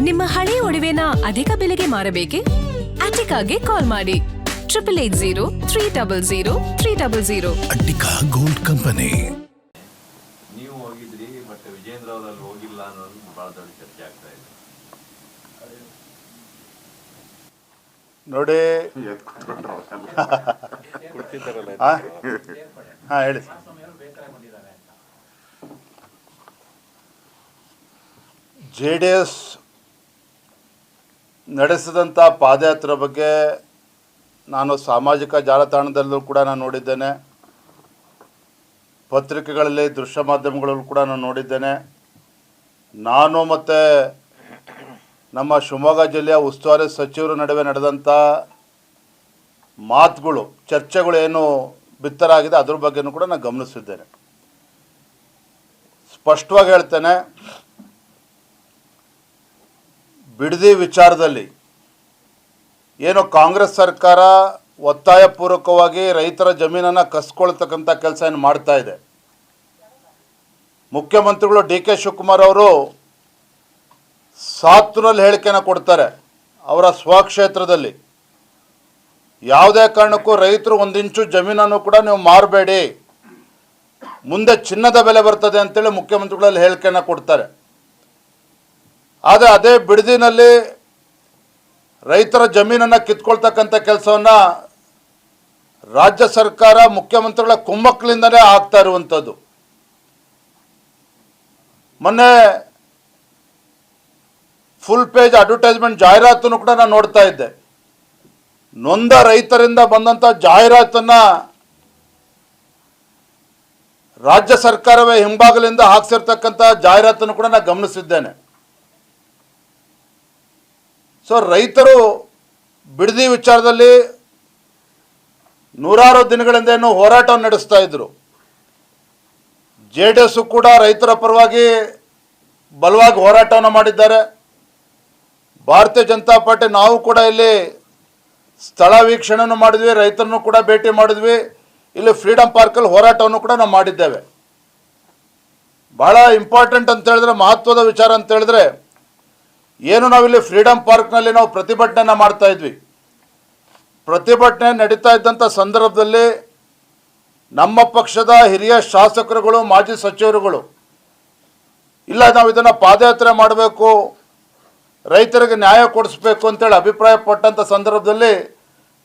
ನಿಮ್ಮ ಹಳೆ ಒಡವೆನ ಅಧಿಕ ಬೆಲೆಗೆ ಮಾರಬೇಕೆ? ಅಟಿಕಾಗೆ ಕಾಲ್ ಮಾಡಿ 8880 ಅಟ್ಟಿಕಾ ಗೋಲ್ಡ್ ಕಂಪನಿ. ನೀವು ಹೋಗಿದ್ರಿ, ಮತ್ತೆ ವಿಜೇಂದ್ರ ಅವರಲ್ಲಿ ಹೋಗಿಲ್ಲ ಅನ್ನೋದು ಬಹಳ ದೊಡ್ಡ ಚರ್ಚೆ ಆಗ್ತಾ ಇದೆ. ನೋಡಿ ಹೇಳಿ. JDS ನಡೆಸಿದಂಥ ಪಾದಯಾತ್ರೆ ಬಗ್ಗೆ ನಾನು ಸಾಮಾಜಿಕ ಜಾಲತಾಣದಲ್ಲೂ ಕೂಡ ನಾನು ನೋಡಿದ್ದೇನೆ, ಪತ್ರಿಕೆಗಳಲ್ಲಿ ದೃಶ್ಯ ಮಾಧ್ಯಮಗಳಲ್ಲೂ ಕೂಡ ನಾನು ನೋಡಿದ್ದೇನೆ. ನಾನು ಮತ್ತು ನಮ್ಮ ಶಿವಮೊಗ್ಗ ಜಿಲ್ಲೆಯ ಉಸ್ತುವಾರಿ ಸಚಿವರ ನಡುವೆ ನಡೆದಂಥ ಮಾತುಗಳು, ಚರ್ಚೆಗಳು ಏನು ಬಿತ್ತರಾಗಿದೆ ಅದ್ರ ಬಗ್ಗೆನೂ ಕೂಡ ನಾನು ಗಮನಿಸಿದ್ದೇನೆ. ಸ್ಪಷ್ಟವಾಗಿ ಹೇಳ್ತೇನೆ, ಬಿಡದಿ ವಿಚಾರದಲ್ಲಿ ಏನು ಕಾಂಗ್ರೆಸ್ ಸರ್ಕಾರ ಒತ್ತಾಯಪೂರ್ವಕವಾಗಿ ರೈತರ ಜಮೀನನ್ನು ಕಸ್ಕೊಳ್ತಕ್ಕಂಥ ಕೆಲಸ ಏನು ಮಾಡ್ತಾ ಇದೆ, ಮುಖ್ಯಮಂತ್ರಿಗಳು DK ಶಿವಕುಮಾರ್ ಅವರು ಸಾತೂರಲ್ಲಿ ಹೇಳಿಕೆಯನ್ನು ಕೊಡ್ತಾರೆ. ಅವರ ಸ್ವಕ್ಷೇತ್ರದಲ್ಲಿ ಯಾವುದೇ ಕಾರಣಕ್ಕೂ ರೈತರು 1 ಇಂಚು ಜಮೀನನ್ನು ಕೂಡ ನೀವು ಮಾರಬೇಡಿ, ಮುಂದೆ ಚಿನ್ನದ ಬೆಲೆ ಬರ್ತದೆ ಅಂತೇಳಿ ಮುಖ್ಯಮಂತ್ರಿಗಳಲ್ಲಿ ಹೇಳಿಕೆಯನ್ನು ಕೊಡ್ತಾರೆ. ಆದರೆ ಅದೇ ಬಿಡದಿನಲ್ಲಿ ರೈತರ ಜಮೀನನ್ನು ಕಿತ್ಕೊಳ್ತಕ್ಕಂಥ ಕೆಲಸವನ್ನು ರಾಜ್ಯ ಸರ್ಕಾರ ಮುಖ್ಯಮಂತ್ರಿಗಳ ಕುಮ್ಮಕ್ಕಲಿಂದಲೇ ಆಗ್ತಾ ಇರುವಂಥದ್ದು. ಮೊನ್ನೆ ಫುಲ್ ಪೇಜ್ ಅಡ್ವರ್ಟೈಸ್ಮೆಂಟ್ ಜಾಹೀರಾತನ್ನು ಕೂಡ ನಾನು ನೋಡ್ತಾ ಇದ್ದೆ. ನೊಂದ ರೈತರಿಂದ ಬಂದಂಥ ಜಾಹೀರಾತನ್ನು ರಾಜ್ಯ ಸರ್ಕಾರವೇ ಹಿಂಬಾಗಲಿಂದ ಹಾಕ್ಸಿರ್ತಕ್ಕಂಥ ಜಾಹೀರಾತನ್ನು ಕೂಡ ನಾನು ಗಮನಿಸಿದ್ದೇನೆ. ಸೊ ರೈತರು ಬಿಡದಿ ವಿಚಾರದಲ್ಲಿ ನೂರಾರು ದಿನಗಳಿಂದ ಏನು ಹೋರಾಟವನ್ನು ನಡೆಸ್ತಾ ಇದ್ದರು. JDS ಕೂಡ ರೈತರ ಪರವಾಗಿ ಬಲವಾಗಿ ಹೋರಾಟವನ್ನು ಮಾಡಿದ್ದಾರೆ. ಭಾರತೀಯ ಜನತಾ ಪಾರ್ಟಿ ನಾವು ಕೂಡ ಇಲ್ಲಿ ಸ್ಥಳ ವೀಕ್ಷಣೆಯನ್ನು ಮಾಡಿದ್ವಿ, ರೈತರನ್ನು ಕೂಡ ಭೇಟಿ ಮಾಡಿದ್ವಿ. ಇಲ್ಲಿ ಫ್ರೀಡಮ್ ಪಾರ್ಕಲ್ಲಿ ಹೋರಾಟವನ್ನು ಕೂಡ ನಾವು ಮಾಡಿದ್ದೇವೆ. ಭಾಳ ಇಂಪಾರ್ಟೆಂಟ್ ಅಂತ ಹೇಳಿದ್ರೆ, ಮಹತ್ವದ ವಿಚಾರ ಅಂತ ಹೇಳಿದ್ರೆ, ಏನು ನಾವಿಲ್ಲಿ ಫ್ರೀಡಮ್ ಪಾರ್ಕ್ನಲ್ಲಿ ನಾವು ಪ್ರತಿಭಟನೆಯನ್ನು ಮಾಡ್ತಾ ಇದ್ವಿ. ಪ್ರತಿಭಟನೆ ನಡೀತಾ ಇದ್ದಂಥ ಸಂದರ್ಭದಲ್ಲಿ ನಮ್ಮ ಪಕ್ಷದ ಹಿರಿಯ ಶಾಸಕರುಗಳು, ಮಾಜಿ ಸಚಿವರುಗಳು, ಇಲ್ಲ ನಾವು ಇದನ್ನು ಪಾದಯಾತ್ರೆ ಮಾಡಬೇಕು, ರೈತರಿಗೆ ನ್ಯಾಯ ಕೊಡಿಸ್ಬೇಕು ಅಂತೇಳಿ ಅಭಿಪ್ರಾಯ ಪಟ್ಟಂಥ ಸಂದರ್ಭದಲ್ಲಿ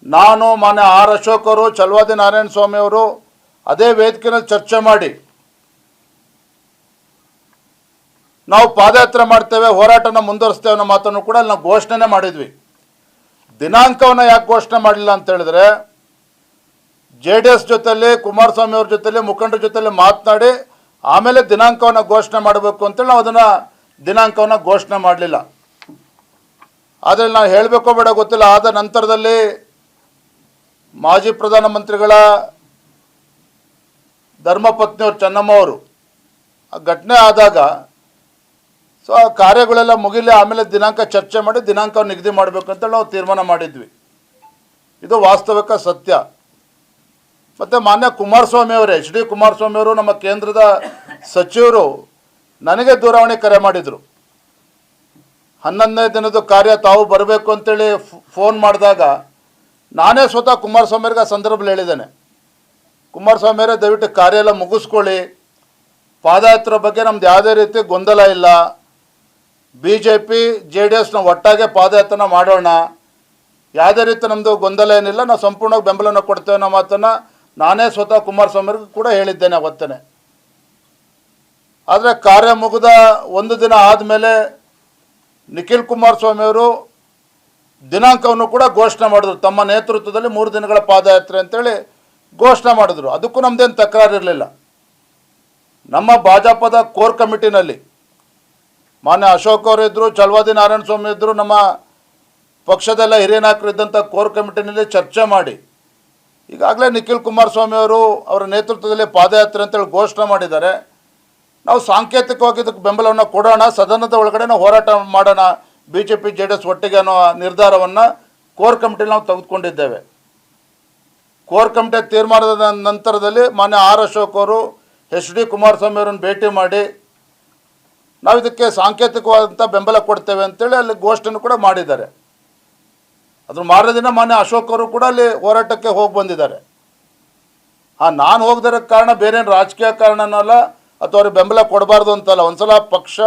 ನಾನು, ಮಾನ್ಯ ಆರ್ ಅಶೋಕ್ ಅವರು, ಚಲವಾದಿ ನಾರಾಯಣ ಸ್ವಾಮಿ ಅವರು ಅದೇ ವೇದಿಕೆಯಲ್ಲಿ ಚರ್ಚೆ ಮಾಡಿ ನಾವು ಪಾದಯಾತ್ರೆ ಮಾಡ್ತೇವೆ, ಹೋರಾಟನ ಮುಂದುವರಿಸ್ತೇವೆ ಅನ್ನೋ ಮಾತನ್ನು ಕೂಡ ಅಲ್ಲಿ ನಾವು ಘೋಷಣೆ ಮಾಡಿದ್ವಿ. ದಿನಾಂಕವನ್ನು ಯಾಕೆ ಘೋಷಣೆ ಮಾಡಲಿಲ್ಲ ಅಂತ ಹೇಳಿದ್ರೆ, JDS ಜೊತೆಯಲ್ಲಿ, ಕುಮಾರಸ್ವಾಮಿ ಅವ್ರ ಜೊತೆಯಲ್ಲಿ, ಮುಖಂಡರ ಜೊತೆಯಲ್ಲಿ ಮಾತನಾಡಿ ಆಮೇಲೆ ದಿನಾಂಕವನ್ನು ಘೋಷಣೆ ಮಾಡಬೇಕು ಅಂತೇಳಿ ನಾವು ಅದನ್ನು ದಿನಾಂಕವನ್ನು ಘೋಷಣೆ ಮಾಡಲಿಲ್ಲ. ಆದರೆ ನಾವು ಹೇಳಬೇಕೋ ಬೇಡ ಗೊತ್ತಿಲ್ಲ, ಆದ ನಂತರದಲ್ಲಿ ಮಾಜಿ ಪ್ರಧಾನಮಂತ್ರಿಗಳ ಧರ್ಮಪತ್ನಿಯವರು ಚೆನ್ನಮ್ಮ ಅವರು ಆ ಘಟನೆ ಆದಾಗ ಸೊ ಆ ಕಾರ್ಯಗಳೆಲ್ಲ ಮುಗಿಲಿ, ಆಮೇಲೆ ದಿನಾಂಕ ಚರ್ಚೆ ಮಾಡಿ ದಿನಾಂಕವನ್ನು ನಿಗದಿ ಮಾಡಬೇಕು ಅಂತೇಳಿ ನಾವು ತೀರ್ಮಾನ ಮಾಡಿದ್ವಿ. ಇದು ವಾಸ್ತವಿಕ ಸತ್ಯ. ಮತ್ತು ಮಾನ್ಯ ಕುಮಾರಸ್ವಾಮಿ ಅವರೇ, HD ಕುಮಾರಸ್ವಾಮಿ ಅವರು, ನಮ್ಮ ಕೇಂದ್ರದ ಸಚಿವರು ನನಗೆ ದೂರವಾಣಿ ಕರೆ ಮಾಡಿದರು. 11ನೇ ದಿನದ ಕಾರ್ಯ ತಾವು ಬರಬೇಕು ಅಂತೇಳಿ ಫೋನ್ ಮಾಡಿದಾಗ ನಾನೇ ಸ್ವತಃ ಕುಮಾರಸ್ವಾಮಿ ಅವರಿಗೆ ಆ ಸಂದರ್ಭದಲ್ಲಿ ಹೇಳಿದ್ದೇನೆ, ಕುಮಾರಸ್ವಾಮಿ ಅವರೇ ದಯವಿಟ್ಟು ಕಾರ್ಯ ಎಲ್ಲ ಮುಗಿಸ್ಕೊಳ್ಳಿ, ಪಾದಯಾತ್ರೆ ಬಗ್ಗೆ ನಮ್ದು ಯಾವುದೇ ರೀತಿ ಗೊಂದಲ ಇಲ್ಲ, BJP JDS ನಾವು ಒಟ್ಟಾಗೆ ಪಾದಯಾತ್ರೆ ಮಾಡೋಣ, ಯಾವುದೇ ರೀತಿ ನಮ್ಮದು ಗೊಂದಲ ಏನಿಲ್ಲ, ನಾವು ಸಂಪೂರ್ಣವಾಗಿ ಬೆಂಬಲನ ಕೊಡ್ತೇವೆ ಅನ್ನೋ ಮಾತನ್ನು ನಾನೇ ಸ್ವತಃ ಕುಮಾರಸ್ವಾಮಿಗೂ ಕೂಡ ಹೇಳಿದ್ದೇನೆ ಅವತ್ತೇ. ಆದರೆ ಕಾರ್ಯ ಮುಗಿದ 1 ದಿನ ಆದಮೇಲೆ ನಿಖಿಲ್ ಕುಮಾರಸ್ವಾಮಿ ಅವರು ದಿನಾಂಕವನ್ನು ಕೂಡ ಘೋಷಣೆ ಮಾಡಿದ್ರು. ತಮ್ಮ ನೇತೃತ್ವದಲ್ಲಿ 3 ದಿನಗಳ ಪಾದಯಾತ್ರೆ ಅಂತೇಳಿ ಘೋಷಣೆ ಮಾಡಿದ್ರು. ಅದಕ್ಕೂ ನಮ್ಮದೇನು ತಕರಾರು ಇರಲಿಲ್ಲ. ನಮ್ಮ ಭಾಜಪದ ಕೋರ್ ಕಮಿಟಿನಲ್ಲಿ ಮಾನ್ಯ ಅಶೋಕ್ ಅವರು ಇದ್ದರು, ಚಲವಾದಿ ನಾರಾಯಣ ಸ್ವಾಮಿ ಇದ್ದರು, ನಮ್ಮ ಪಕ್ಷದೆಲ್ಲ ಹಿರಿಯ ನಾಯಕರು ಇದ್ದಂಥ ಕೋರ್ ಕಮಿಟಿನಲ್ಲಿ ಚರ್ಚೆ ಮಾಡಿ ಈಗಾಗಲೇ ನಿಖಿಲ್ ಕುಮಾರಸ್ವಾಮಿ ಅವರು ಅವರ ನೇತೃತ್ವದಲ್ಲಿ ಪಾದಯಾತ್ರೆ ಅಂತೇಳಿ ಘೋಷಣೆ ಮಾಡಿದ್ದಾರೆ. ನಾವು ಸಾಂಕೇತಿಕವಾಗಿ ಇದಕ್ಕೆ ಬೆಂಬಲವನ್ನು ಕೊಡೋಣ, ಸದನದ ಒಳಗಡೆ ನಾವು ಹೋರಾಟ ಮಾಡೋಣ, BJP JDS ಒಟ್ಟಿಗೆ ಅನ್ನೋ ನಿರ್ಧಾರವನ್ನು ಕೋರ್ ಕಮಿಟಿಲಿ ನಾವು ತೆಗೆದುಕೊಂಡಿದ್ದೇವೆ. ಕೋರ್ ಕಮಿಟಿ ತೀರ್ಮಾನದ ನಂತರದಲ್ಲಿ ಮಾನ್ಯ ಆರ್ ಅಶೋಕ್ ಅವರು HD ಕುಮಾರಸ್ವಾಮಿ ಅವರನ್ನು ಭೇಟಿ ಮಾಡಿ ನಾವು ಇದಕ್ಕೆ ಸಾಂಕೇತಿಕವಾದಂಥ ಬೆಂಬಲ ಕೊಡ್ತೇವೆ ಅಂತೇಳಿ ಅಲ್ಲಿ ಘೋಷಣೆಯನ್ನು ಕೂಡ ಮಾಡಿದ್ದಾರೆ. ಅದ್ರ ಮಾರನೇ ದಿನ ಮಾನ್ಯ ಅಶೋಕ್ ಅವರು ಕೂಡ ಅಲ್ಲಿ ಹೋರಾಟಕ್ಕೆ ಹೋಗಿ ಬಂದಿದ್ದಾರೆ. ನಾನು ಹೋಗದಿರೋಕ್ಕೆ ಕಾರಣ ಬೇರೇನು ರಾಜಕೀಯ ಕಾರಣನಲ್ಲ ಅಥವಾ ಅವ್ರಿಗೆ ಬೆಂಬಲ ಕೊಡಬಾರ್ದು ಅಂತಲ್ಲ. ಒಂದು ಸಲ ಪಕ್ಷ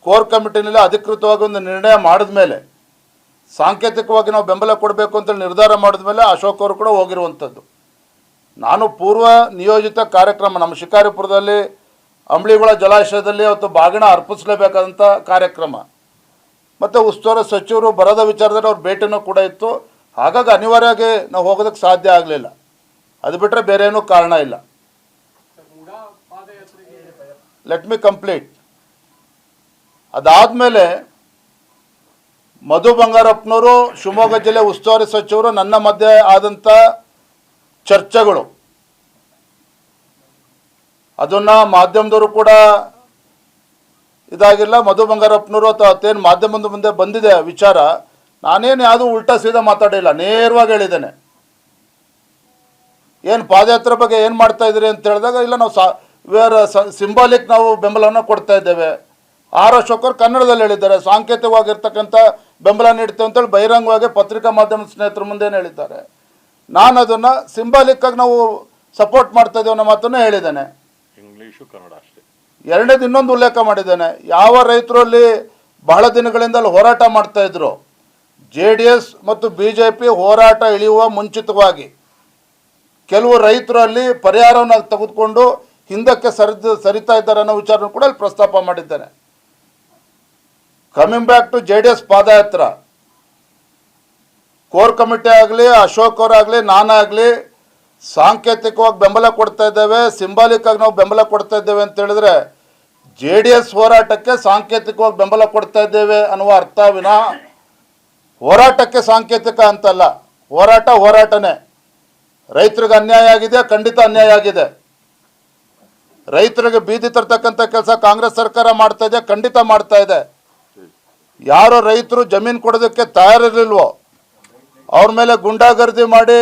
ಕೋರ್ ಕಮಿಟಿನಲ್ಲಿ ಅಧಿಕೃತವಾಗಿ ಒಂದು ನಿರ್ಣಯ ಮಾಡಿದ ಮೇಲೆ, ಸಾಂಕೇತಿಕವಾಗಿ ನಾವು ಬೆಂಬಲ ಕೊಡಬೇಕು ಅಂತೇಳಿ ನಿರ್ಧಾರ ಮಾಡಿದ ಮೇಲೆ ಅಶೋಕ್ ಅವರು ಕೂಡ ಹೋಗಿರುವಂಥದ್ದು. ನಾನು ಪೂರ್ವ ನಿಯೋಜಿತ ಕಾರ್ಯಕ್ರಮ ನಮ್ಮ ಶಿಕಾರಿಪುರದಲ್ಲಿ ಅಂಬ್ಳಿಗೊಳ ಜಲಾಶಯದಲ್ಲಿ ಅವತ್ತು ಬಾಗಿಣ ಅರ್ಪಿಸಲೇಬೇಕಾದಂಥ ಕಾರ್ಯಕ್ರಮ ಮತ್ತು ಉಸ್ತುವಾರಿ ಸಚಿವರು ಬರದ ವಿಚಾರದಲ್ಲಿ ಅವ್ರ ಭೇಟಿನೂ ಕೂಡ ಇತ್ತು. ಹಾಗಾಗಿ ಅನಿವಾರ್ಯವಾಗಿ ನಾವು ಹೋಗೋದಕ್ಕೆ ಸಾಧ್ಯ ಆಗಲಿಲ್ಲ. ಅದು ಬಿಟ್ಟರೆ ಬೇರೆ ಏನೂ ಕಾರಣ ಇಲ್ಲ. Let me complete. ಅದಾದಮೇಲೆ ಮಧು ಬಂಗಾರಪ್ಪನವರು ಶಿವಮೊಗ್ಗ ಜಿಲ್ಲೆ ಉಸ್ತುವಾರಿ ಸಚಿವರು ನನ್ನ ಮಧ್ಯೆ ಆದಂಥ ಚರ್ಚೆಗಳು, ಅದನ್ನು ಮಾಧ್ಯಮದವರು ಕೂಡ ಇದಾಗಿಲ್ಲ. ಮಧು ಬಂಗಾರಪ್ಪನವರು ಅಥವಾ ಅತ್ತೇನು ಮಾಧ್ಯಮದ ಮುಂದೆ ಬಂದಿದೆ ವಿಚಾರ, ನಾನೇನು ಯಾವುದೂ ಉಲ್ಟಾ ಸೀದಾ ಮಾತಾಡಿಲ್ಲ, ನೇರವಾಗಿ ಹೇಳಿದ್ದೇನೆ. ಏನು ಪಾದಯಾತ್ರೆ ಬಗ್ಗೆ ಏನು ಮಾಡ್ತಾ ಇದ್ದೀರಿ ಅಂತ ಹೇಳಿದಾಗ, ಇಲ್ಲ ನಾವು ಸಿಂಬಾಲಿಕ್ ನಾವು ಬೆಂಬಲವನ್ನು ಕೊಡ್ತಾ ಇದ್ದೇವೆ. ಅಶೋಕ್ ಅವರು ಕನ್ನಡದಲ್ಲಿ ಹೇಳಿದ್ದಾರೆ, ಸಾಂಕೇತಿಕವಾಗಿರ್ತಕ್ಕಂಥ ಬೆಂಬಲ ನೀಡ್ತೇವೆ ಅಂತೇಳಿ ಬಹಿರಂಗವಾಗಿ ಪತ್ರಿಕಾ ಮಾಧ್ಯಮದ ಸ್ನೇಹಿತರ ಮುಂದೆ ಹೇಳಿದ್ದಾರೆ. ನಾನು ಅದನ್ನು ಸಿಂಬಾಲಿಕ್ಕಾಗಿ ನಾವು ಸಪೋರ್ಟ್ ಮಾಡ್ತಾ ಇದ್ದೇವೆ ಅನ್ನೋ ಮಾತನ್ನು ಹೇಳಿದ್ದೇನೆ. ಇಂಗ್ಲೀಷು ಕನ್ನಡ ಅಷ್ಟೇ. ಎರಡನೇದು ಇನ್ನೊಂದು ಉಲ್ಲೇಖ ಮಾಡಿದ್ದೇನೆ. ಯಾವ ರೈತರು ಅಲ್ಲಿ ಬಹಳ ದಿನಗಳಿಂದ ಅಲ್ಲಿ ಹೋರಾಟ ಮಾಡ್ತಾ ಇದ್ರು, JDS ಮತ್ತು BJP ಹೋರಾಟ ಇಳಿಯುವ ಮುಂಚಿತವಾಗಿ ಕೆಲವು ರೈತರು ಅಲ್ಲಿ ಪರಿಹಾರವನ್ನು ತೆಗೆದುಕೊಂಡು ಹಿಂದಕ್ಕೆ ಸರಿತಾ ಇದ್ದಾರೆ ಅನ್ನೋ ವಿಚಾರನೂ ಕೂಡ ಅಲ್ಲಿ ಪ್ರಸ್ತಾಪ ಮಾಡಿದ್ದೇನೆ. Coming back to JDS padayatra, core committee ಆಗಲಿ ಅಶೋಕ್ ಅವರಾಗಲಿ ನಾನಾಗಲಿ ಸಾಂಕೇತಿಕವಾಗಿ ಬೆಂಬಲ ಕೊಡ್ತಾ ಇದ್ದೇವೆ, ಸಿಂಬಾಲಿಕ್ ಆಗಿ ನಾವು ಬೆಂಬಲ ಕೊಡ್ತಾ ಇದ್ದೇವೆ ಅಂತ ಹೇಳಿದ್ರೆ JDS ಹೋರಾಟಕ್ಕೆ ಸಾಂಕೇತಿಕವಾಗಿ ಬೆಂಬಲ ಕೊಡ್ತಾ ಇದ್ದೇವೆ ಅನ್ನುವ ಅರ್ಥ ವಿನ ಹೋರಾಟಕ್ಕೆ ಸಾಂಕೇತಿಕ ಅಂತಲ್ಲ. ಹೋರಾಟನೇ. ರೈತರಿಗೆ ಅನ್ಯಾಯ ಆಗಿದೆ, ಖಂಡಿತ ಅನ್ಯಾಯ ಆಗಿದೆ. ರೈತರಿಗೆ ಬೀದಿ ತರ್ತಕ್ಕಂಥ ಕೆಲಸ ಕಾಂಗ್ರೆಸ್ ಸರ್ಕಾರ ಮಾಡ್ತಾ ಇದೆ, ಖಂಡಿತ ಮಾಡ್ತಾ ಇದೆ. ಯಾರೋ ರೈತರು ಜಮೀನು ಕೊಡೋದಕ್ಕೆ ತಯಾರಿರಲಿಲ್ವೋ ಅವ್ರ ಮೇಲೆ ಗುಂಡಾಗರ್ದಿ ಮಾಡಿ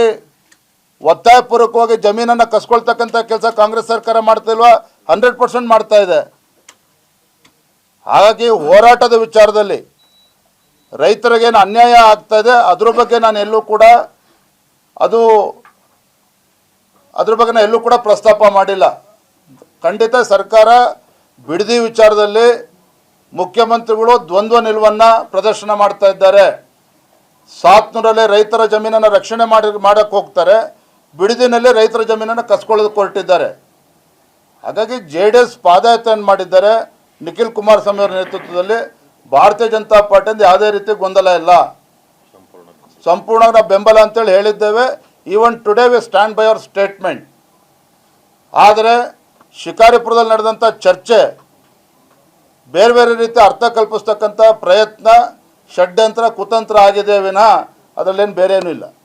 ಒತ್ತಾಯಪೂರ್ವಕವಾಗಿ ಜಮೀನನ್ನು ಕಸ್ಕೊಳ್ತಕ್ಕಂಥ ಕೆಲಸ ಕಾಂಗ್ರೆಸ್ ಸರ್ಕಾರ ಮಾಡ್ತಿಲ್ವಾ? 100% ಮಾಡ್ತಾ ಇದೆ. ಹಾಗಾಗಿ ಹೋರಾಟದ ವಿಚಾರದಲ್ಲಿ ರೈತರಿಗೇನು ಅನ್ಯಾಯ ಆಗ್ತಾ ಇದೆ ಅದ್ರ ಬಗ್ಗೆ ನಾನು ಎಲ್ಲೂ ಕೂಡ ಅದ್ರ ಬಗ್ಗೆ ನಾನು ಎಲ್ಲೂ ಕೂಡ ಪ್ರಸ್ತಾಪ ಮಾಡಿಲ್ಲ. ಖಂಡಿತ ಸರ್ಕಾರ ಬಿಡದಿ ವಿಚಾರದಲ್ಲಿ ಮುಖ್ಯಮಂತ್ರಿಗಳು ದ್ವಂದ್ವ ನಿಲುವನ್ನು ಪ್ರದರ್ಶನ ಮಾಡ್ತಾ ಇದ್ದಾರೆ. 700 ರೈತರ ಜಮೀನನ್ನು ರಕ್ಷಣೆ ಮಾಡಕ್ಕೆ ಹೋಗ್ತಾರೆ, ಬಿಡದಿನಲ್ಲಿ ರೈತರ ಜಮೀನನ್ನು ಕಸ್ಕೊಳ್ಳೋದಕ್ಕೆ ಹೊರಟಿದ್ದಾರೆ. ಹಾಗಾಗಿ JDS ಪಾದಯಾತ್ರೆಯನ್ನು ಮಾಡಿದ್ದಾರೆ. ನಿಖಿಲ್ ಕುಮಾರಸ್ವಾಮಿ ಅವರ ನೇತೃತ್ವದಲ್ಲಿ ಭಾರತೀಯ ಜನತಾ ಪಾರ್ಟಿಯಿಂದ ಯಾವುದೇ ರೀತಿ ಗೊಂದಲ ಇಲ್ಲ, ಸಂಪೂರ್ಣ ನಾವು ಬೆಂಬಲ ಅಂತೇಳಿ ಹೇಳಿದ್ದೇವೆ. Even today we stand by our statement. ಆದರೆ ಶಿಕಾರಿಪುರದಲ್ಲಿ ನಡೆದಂಥ ಚರ್ಚೆ ಬೇರೆ ಬೇರೆ ರೀತಿ ಅರ್ಥ ಕಲ್ಪಿಸ್ತಕ್ಕಂಥ ಪ್ರಯತ್ನ, ಷಡ್ಯಂತ್ರ, ಕುತಂತ್ರ ಆಗಿದೆ ವಿನ ಅದರಲ್ಲೇನು ಬೇರೆ ಏನೂ ಇಲ್ಲ.